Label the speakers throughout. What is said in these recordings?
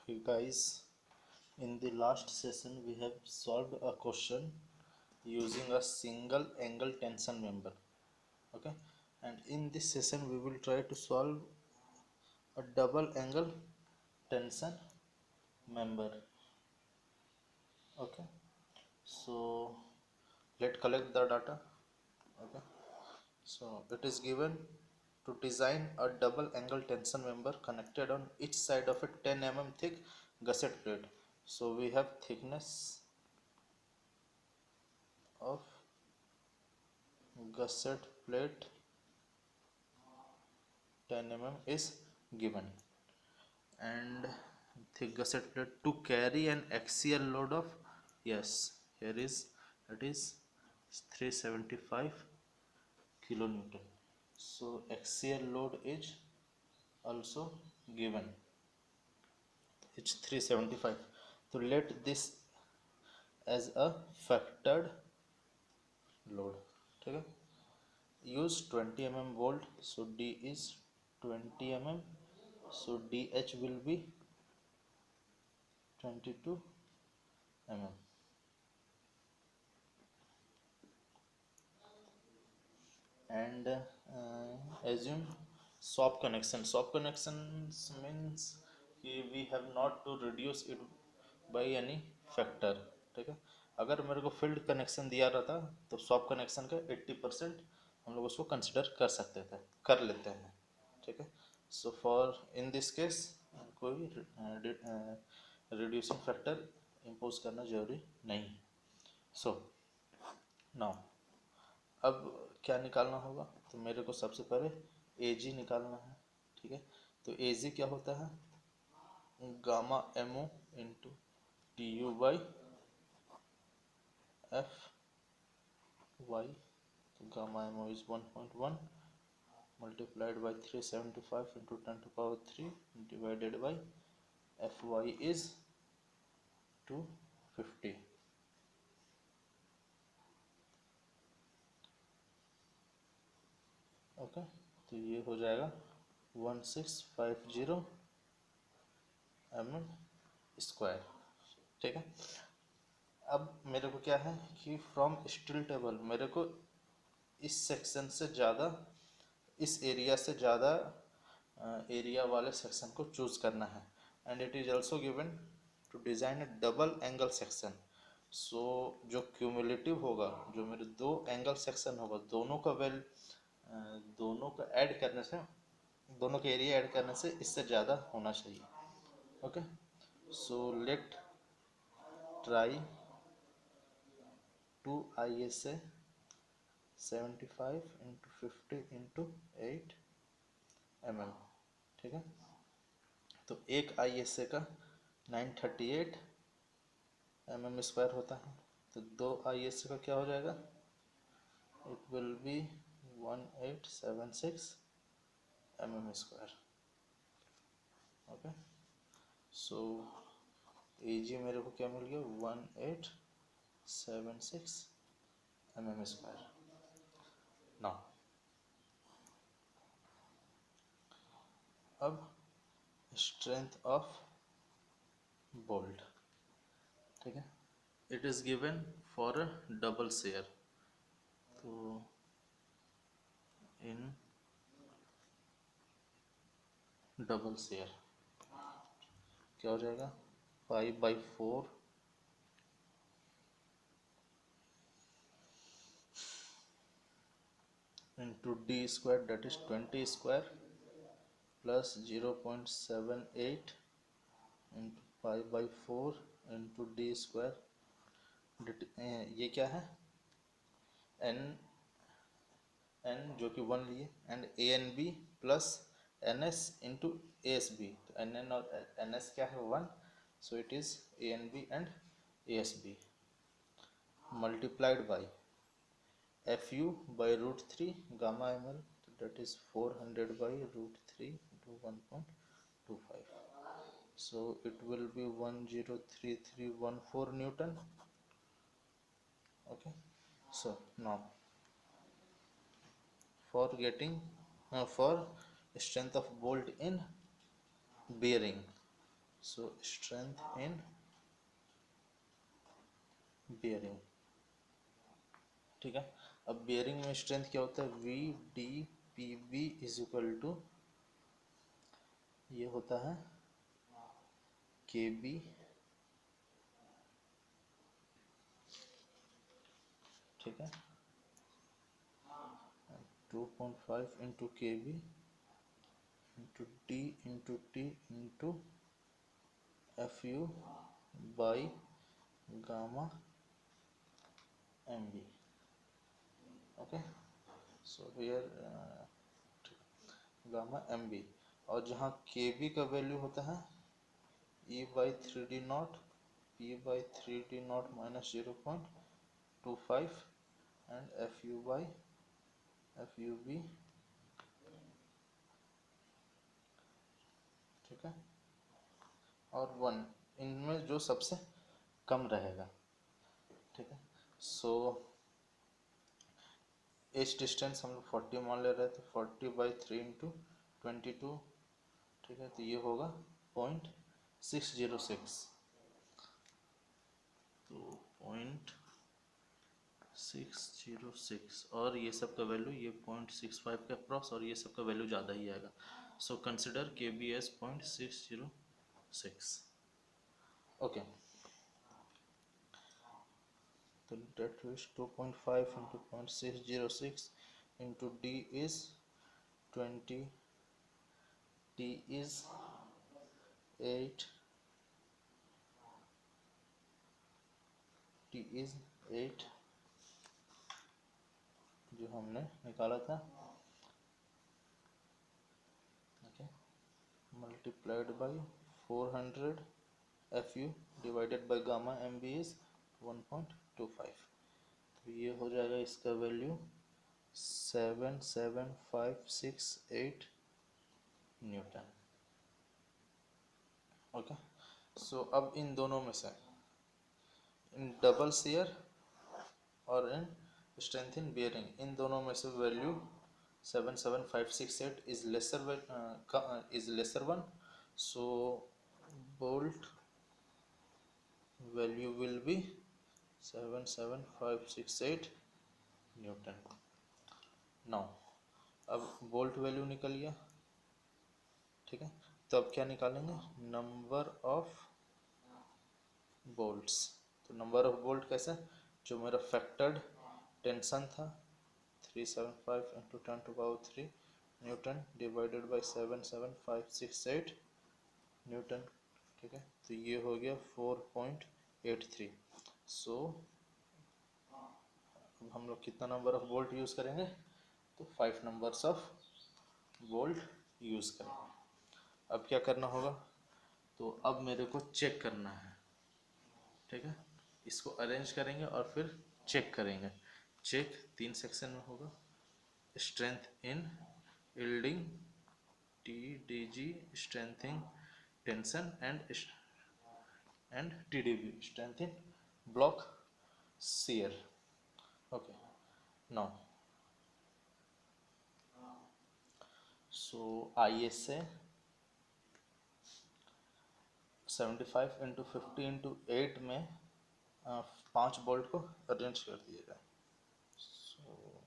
Speaker 1: Hey guys, in the last session we have solved a question using a single angle tension member. Okay, and in this session we will try to solve a double angle tension member. Okay, so let's collect the data. Okay, so it is given to design a double angle tension member connected on each side of a 10 thick gusset plate. So we have thickness of gusset plate 10 is given, and the gusset plate to carry an axial load of, yes, here is, it is 375 kilonewton. So axial load is also given, it's 375. So let this as a factored load. Okay, use 20 volt, so D is 20 so DH will be 22 and assume swap connections means कि we have not to reduce it by any factor. ठीक है, अगर मेरे को field connection दिया रहता तो swap connection का 80% हम लोग उसको कंसिडर कर सकते थे, कर लेते हैं. ठीक है, so for in this case कोई रिड्यूसिंग फैक्टर इम्पोज करना जरूरी नहीं. सो नाउ अब क्या निकालना होगा, तो मेरे को सबसे पहले ए जी निकालना है. ठीक है, तो ए जी क्या होता है, gamma M O into T U by F Y. तो gamma M O is 1.1 multiplied by 375 into 10 to power 3 divided by fy is 250. Okay, तो ये हो जाएगा 1650 mm². ठीक है, अब मेरे को क्या है कि फ्रॉम स्टील टेबल मेरे को इस सेक्शन से ज़्यादा, इस एरिया से ज़्यादा एरिया वाले सेक्शन को चूज करना है. And it is also given to design a double angle section. So जो क्यूमुलेटिव होगा, जो मेरे दो एंगल सेक्शन होगा, दोनों का दोनों का ऐड करने से, दोनों के एरिया ऐड करने से इससे ज़्यादा होना चाहिए. Okay, so let try to ISA 75 into 50 into 8 ठीक है, तो एक ISA का 938 mm² होता है, तो दो ISA का क्या हो जाएगा, it will be 1876 mm². Okay, so AG मेरे को क्या मिल गया, 1876 mm². नाउ अब स्ट्रेंथ ऑफ बोल्ट. ठीक है, it is given for a double share. तो इन डबल शेयर क्या हो जाएगा, 5/4 into D² that is 20² plus 0.78 into 5/4 into D². ये क्या है, n जो कि 1 लिए, and ANB plus NS into ASB. तो NN और NS क्या है, 1, so it is ANB and ASB multiplied by FU by √3 gamma ml, that is 400 by √3 into 1.25. So it will be 103314 Newton. Okay, so now for getting for strength of bolt in bearing, so strength in bearing, ठीक है। अब bearing में strength क्या होता है, V D P B is equal to, ये होता है के बी, ठीक है, 2.5 into K B into D into T into F U by gamma M B, okay. So here gamma M B, और जहाँ के बी का वैल्यू होता है E by three D naught P by three D naught minus 0.25 and F U by F U B, ठीक है, और 1, इनमें जो सबसे कम रहेगा, ठीक है। सो एज डिस्टेंस हम लोग 40 मान ले रहे थे, 40/3 इंटू 22, ठीक है, तो ये होगा 0.606, तो 0.606, और ये सब का वैल्यू ये 0.65 के अप्रॉक्स, और ये सब का वैल्यू ज़्यादा ही आएगा। सो कंसिडर के बी एस 0.606, ओके। तो that is 2.5 into 0.606 into D is 20, T is 8, T is 8 जो हमने निकाला था, okay, multiplied by 400 FU divided by gamma MB is 1.25, तो ये हो जाएगा इसका वैल्यू 77568 न्यूटन, ओके। सो अब इन दोनों में से, इन डबल शेयर और इन स्ट्रेंथ इन बेयरिंग, इन दोनों में से value 77568 is lesser one, so bolt value will be 77568 Newton. Now अब बोल्ट वैल्यू निकल गया, ठीक है, तो अब क्या निकालेंगे, नंबर ऑफ बोल्ट्स। तो नंबर ऑफ बोल्ट कैसे, जो मेरा फैक्टर्ड टेंशन था 375 into 10⁻³ Newton divided by 77568 Newton, ठीक है, तो ये हो गया 4.83। सो अब हम लोग कितना नंबर ऑफ बोल्ट यूज़ करेंगे, तो 5 नंबर्स ऑफ बोल्ट यूज़ करेंगे। अब क्या करना होगा, तो अब मेरे को चेक करना है, ठीक है, इसको अरेंज करेंगे और फिर चेक करेंगे। चेक 3 सेक्शन में होगा, strength in yielding TDG, strengthening tension and TDB, strength in block shear, okay। now so ISA 75 into 50 into 8 में 5 बोल्ट को अरेंज कर दिएगा। सो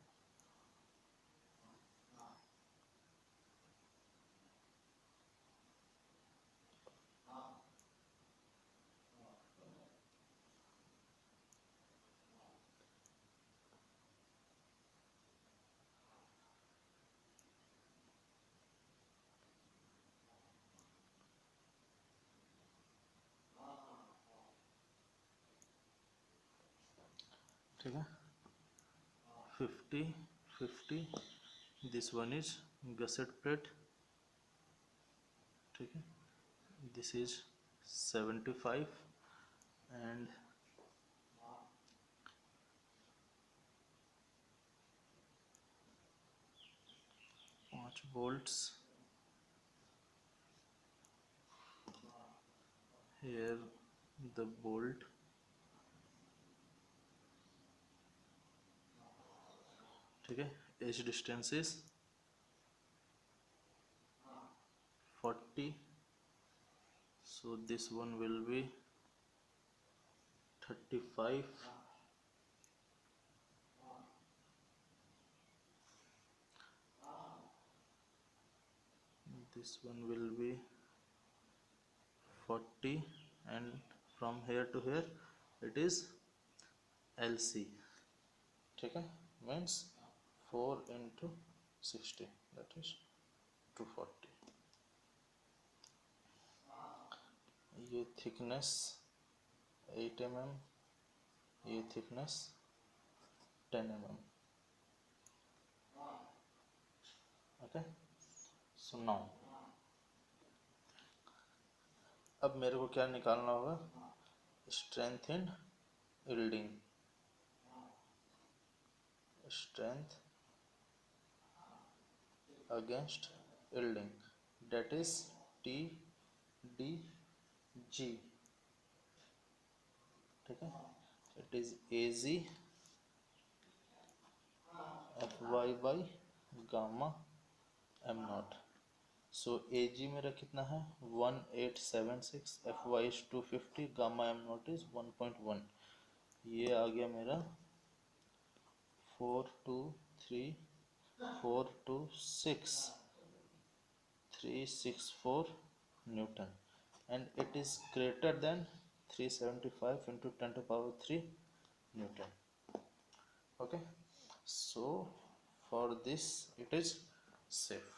Speaker 1: ठीक है, 50 this one is gusset plate, ठीक है, this is 75 and 5 bolts here, the bolt, ठीक है, edge distance is 40, So this one will be 35, this one will be 40, and from here to here it is LC. ठीक है, means 4 into 60, that is 240. ये thickness 8 mm, ये thickness 10 mm. Okay, so now अब मेरे को क्या निकालना होगा, strength in yielding, strength against yielding, that is TDG. ठीक है, it is AG FY by gamma M not. So AG मेरा कितना है 1876, FY is 250, gamma M not is 1.1. ये आ गया मेरा 364 Newton, and it is greater than 375 into 10 to power 3 Newton. Okay, so for this it is safe.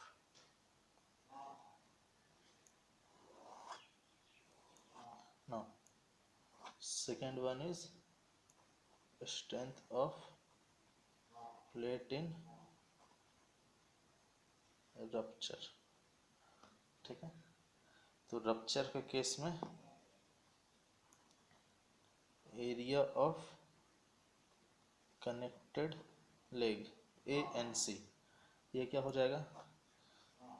Speaker 1: Now second one is strength of plate in rupture. ठीक है, तो rupture के case में area of connected leg ANC, ये क्या हो जाएगा,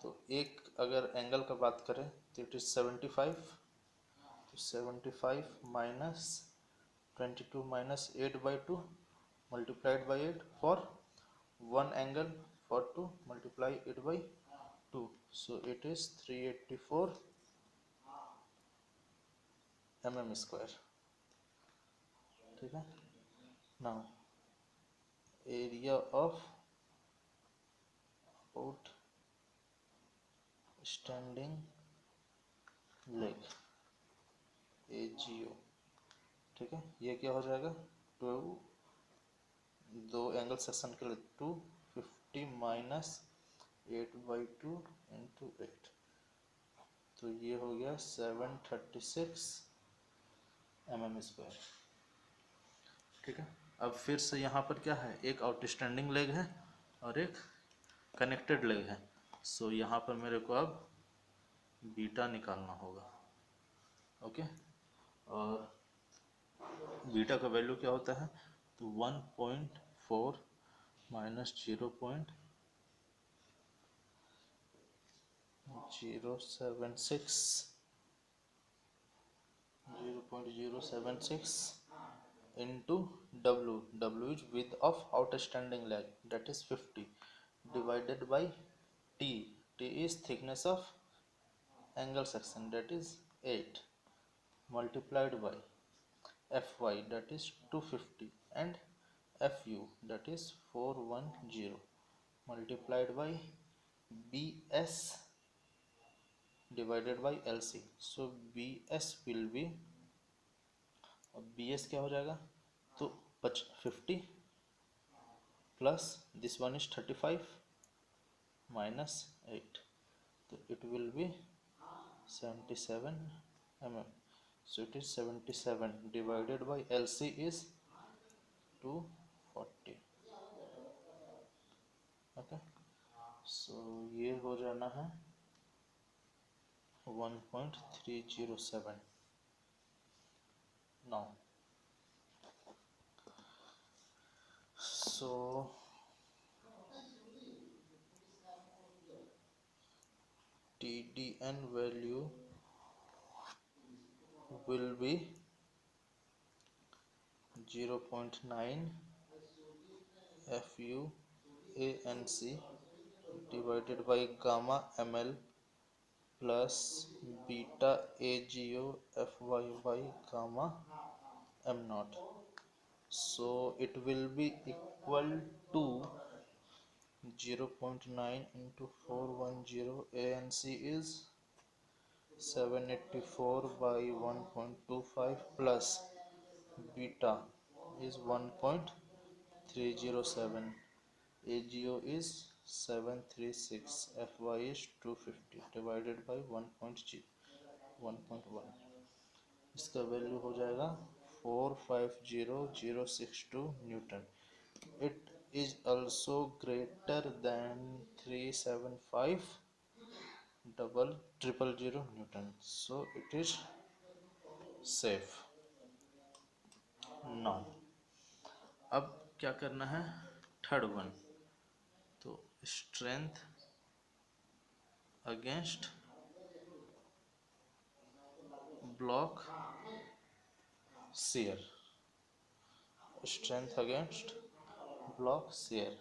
Speaker 1: तो एक अगर एंगल का बात करें तो इट इज 75, तो 75 minus 22 minus 8/2 multiplied by 8 for one angle, for 2 multiply 8/2, so it is 384 mm square. ठीक है, now area of outstanding leg AGO. ठीक है, ये क्या हो जाएगा, दो एंगल सेक्शन के लिए 250 माइनस 8/2 इंटू 8, तो ये हो गया 736 mm स्क्वायर. ठीक है, अब फिर से यहाँ पर क्या है, एक आउटस्टैंडिंग लेग है और एक कनेक्टेड लेग है. सो यहाँ पर मेरे को अब बीटा निकालना होगा. ओके, और बीटा का वैल्यू क्या होता है, तो 1.4 minus 0.076 into W is width of outstanding leg, that is 50, divided by T is thickness of angle section, that is 8, multiplied by FY, that is 250, and FU, that is 410, multiplied by BS divided by LC. So BS will be, BS क्या हो जाएगा, तो 50 plus this one is 35 minus 8, तो it will be 77 mm. So it is 77 divided by LC is 240. Okay, so ये हो जाना है 1.307. now so TDN value will be 0.9 FU ANC divided by gamma ml plus beta AGO FY gamma m naught. So it will be equal to 0.9 into 410. ANC is 784 by 1.25 plus beta is 1.307. AGO is 736. FY is 250 divided by 1.1. इसका value हो जाएगा 450062 Newton. It is also greater than 375 double triple zero Newton. So it is safe. Now अब क्या करना है, third one. तो strength against block shear. Strength against block shear.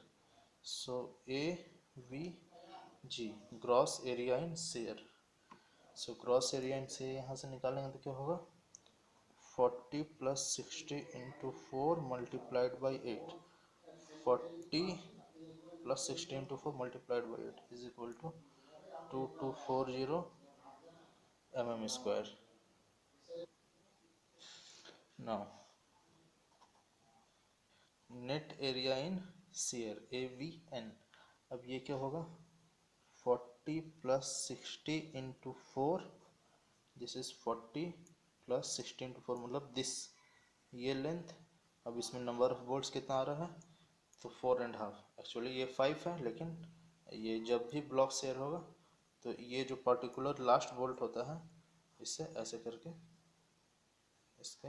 Speaker 1: So AVG gross area in shear. So gross area in shear यहाँ से निकालेंगे तो क्या होगा, 40 plus 60 into 4 multiplied by 8. 40 plus 60 into 4 multiplied by 8 is equal to 2240 mm square. Now net area in share AVN. अब ये क्या होगा, 40 plus 60 into 4. This is 40 plus 60 into 4 मतलब दिस, ये लेंथ. अब इसमें नंबर ऑफ बोल्ट्स कितना आ रहा है, तो 4.5. एक्चुअली ये 5 है, लेकिन ये जब भी ब्लॉक शेयर होगा तो ये जो पर्टिकुलर लास्ट बोल्ट होता है इससे ऐसे करके इसके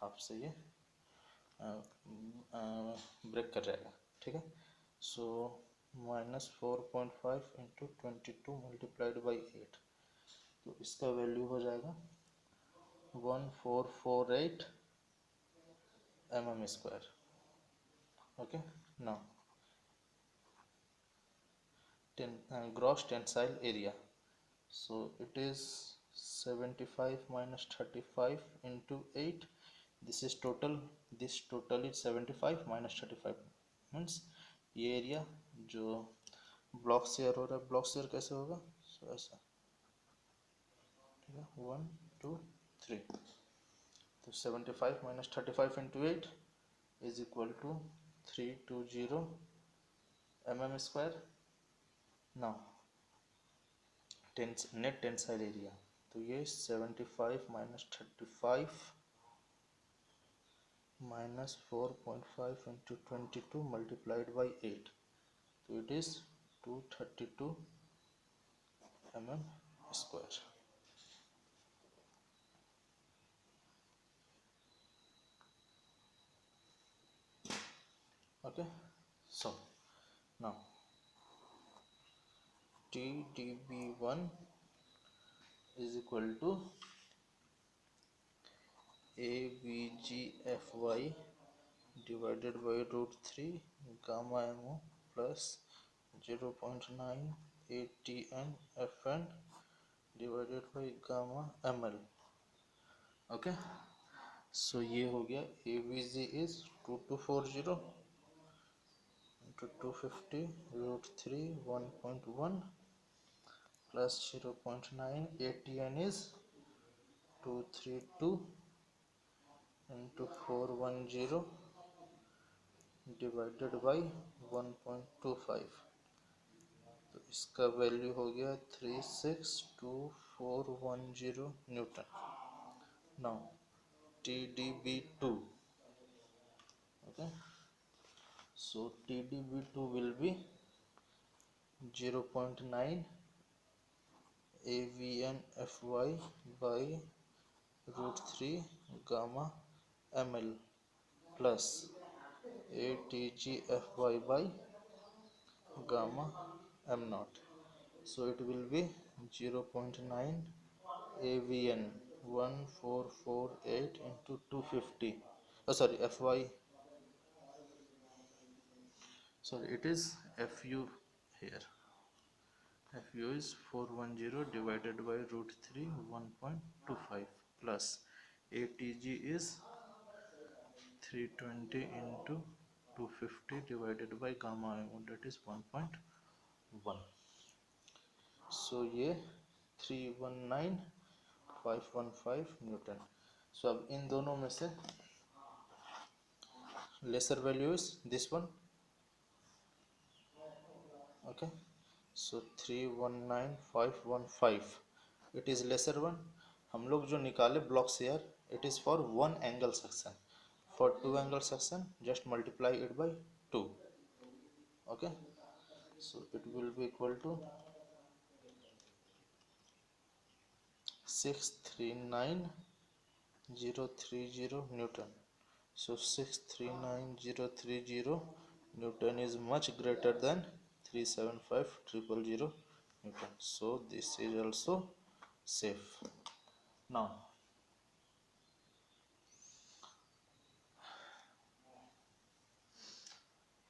Speaker 1: हाफ से ये ब्रेक कर जाएगा. ठीक है. सो -4.5 इंटू 22 मल्टीप्लाइड बाई 8. तो इसका वैल्यू हो जाएगा 1448 mm square. Okay. Now gross tensile area. So it is 75 minus 35 into 8. This is total. This total is 75 minus 35 means ये एरिया जो ब्लॉक शेयर हो रहा है, ब्लॉक शेयर कैसे होगा, सो ऐसा. ठीक है. 1 2 3. तो 75 minus 35 into 8 is equal to 320 mm square. Now net tensile area. तो ये 75 minus 35 minus 4.5 into 22 multiplied by 8. तो it is 232 mm square. Okay, so now TDB1 is equal to AVGFY divided by root 3 gamma MO plus 0.9 ATN FN divided by gamma ML. Okay, so ये हो गया AVG is 2240 into 250 root 3 1.1 plus 0.9. ATN is 232 into 410 divided by 1.25. तो इसका value हो गया 362,410 Newton. Now TDB2. Okay, so TDB2 will be 0.9 AVNFY by root 3 gamma ml plus ATGFY by gamma m naught. So it will be 0.9 AVN 1448 into 250. Sorry, FY. Sorry, it is FU here. FU is 410 divided by root 3 1.25 plus ATG is 320 into 250 divided by gamma m, that is 1.1. so ये 319,515 Newton. सो अब इन दोनों में से lesser value is this one. Okay, so 319,515 it is lesser one. हम लोग जो निकाले block shear it is for one angle section. For two angle section just multiply it by 2. Okay, so it will be equal to 639,030 Newton. So 639,030 Newton is much greater than 375,000 Newton. So this is also safe. Now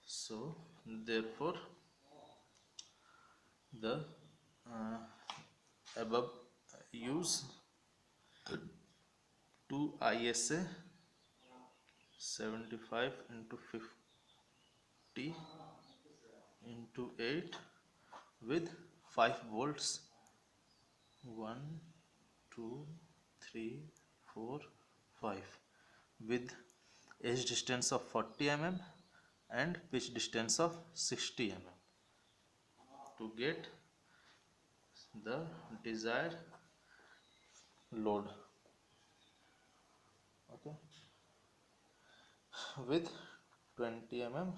Speaker 1: so therefore the above use 2 ISA 75 into 50 into 8 with 5 volts 1 2 3 4 5 with edge distance of 40 mm and pitch distance of 60 mm to get the desired load. Okay, with 20 mm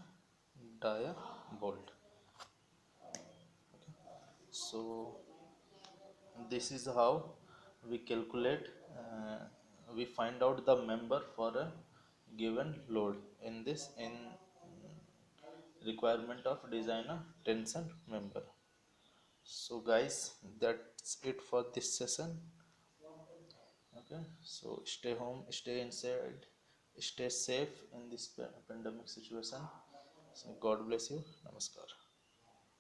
Speaker 1: dia bolt. Okay. So this is how we calculate we find out the member for a given load in this in requirement of design a tension member. So guys, that's it for this session. Okay, so stay home, stay inside, stay safe in this pandemic situation. So God bless you. Namaskar.